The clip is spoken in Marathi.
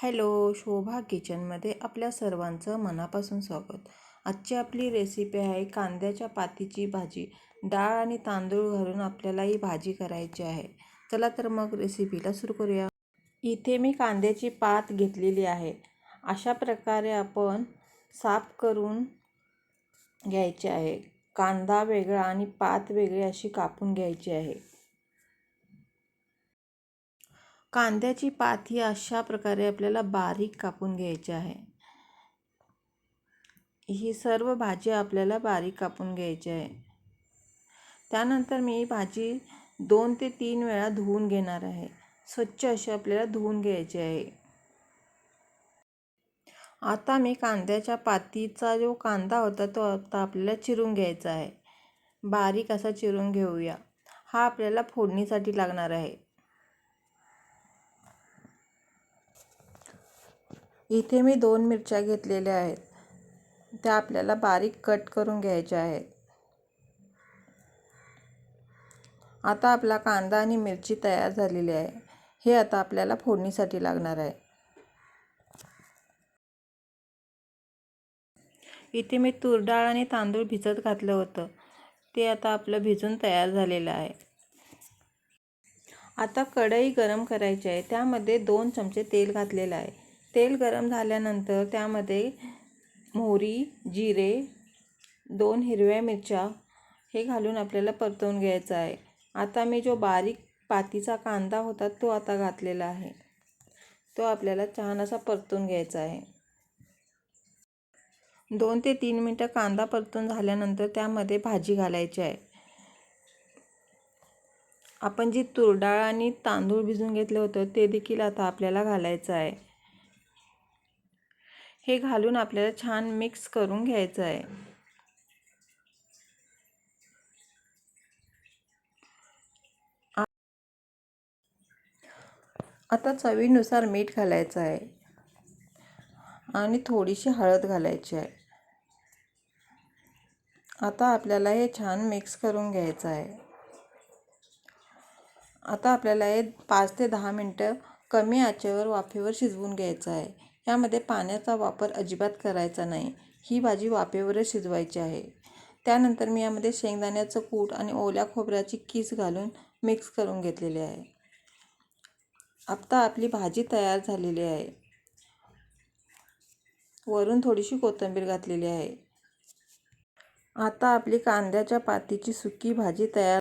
हॅलो, शोभा किचनमध्ये आपल्या सर्वांचं मनापासून स्वागत. आजची आपली रेसिपी आहे कांद्याच्या पातीची भाजी. डाळ आणि तांदूळ घालून आपल्याला ही भाजी करायची आहे. चला तर मग रेसिपीला सुरू करूया. इथे मी कांद्याची पात घेतलेली आहे. अशा प्रकारे आपण साफ करून घ्यायचे आहे. कांदा वेगळा आणि पात वेगळी अशी कापून घ्यायची आहे. कांद्याची पात ही अशा प्रकारे आपल्याला बारीक कापून घ्यायची आहे. ही सर्व भाजी आपल्याला बारीक कापून घ्यायची आहे. त्यानंतर मी ही भाजी 2 ते 3 वेळा धुवून घेणार आहे. स्वच्छ अशी आपल्याला धुवून घ्यायची आहे. आता मी कांद्याच्या पातीचा जो कांदा होता तो आता आपल्याला चिरून घ्यायचा आहे. बारीक असा चिरून घेऊया. हा आपल्याला फोडणीसाठी लागणार आहे. इथे मी 2 मिरच्या घेतलेल्या आहेत. त्या आपल्याला बारीक कट करून घ्यायच्या आहेत. आता आपला कांदा आणि मिरची तयार झालेली आहे. हे आता आपल्याला फोडणीसाठी लागणार आहे. इथे मी तूर डाळ आणि तांदूळ भिजत घातलं होतं. ते आता आपलं भिजून तयार झालेलं आहे. आता कढई गरम करायची आहे. त्यामध्ये 2 चमचे तेल घातलेलं आहे. तेल गरम झाल्यानंतर त्यामध्ये मोहरी, जिरे, 2 हिरव्या मिरच्या हे घालून आपल्याला परतवून घ्यायचं आहे. आता मी जो बारीक पातीचा कांदा होता तो आता घातलेला आहे. तो आपल्याला छान असा परतून घ्यायचा आहे. 2 ते 3 मिनटं कांदा परतून झाल्यानंतर त्यामध्ये भाजी घालायची आहे. आपण जी तूर डाळ आणि तांदूळ भिजून घेतलं होतं ते देखील आता आपल्याला घालायचं आहे. हे घालून आपल्याला छान मिक्स करून घ्यायचं आहे. आता चवीनुसार मीठ घालायचं आहे आणि थोडीशी हळद घालायची आहे. आता आपल्याला हे छान मिक्स करून घ्यायचं आहे. आता आपल्याला हे 5 ते 10 मिनटं कमी आचेवर वाफेवर शिजवून घ्यायचं आहे. यामध्ये पाण्याचा वापर अजिबात करायचा नाही. ही भाजी वाफेवरच शिजवायची आहे. त्यानंतर मी यामध्ये शेंगदाण्याचं कूट आणि ओल्या खोबऱ्याची कीस घालून मिक्स करून घेतलेली आहे. आता आपली भाजी तयार झालेली आहे. वरून थोडीशी कोथिंबीर घातलेली आहे. आता आपली कांद्याच्या पातीची सुकी भाजी तयार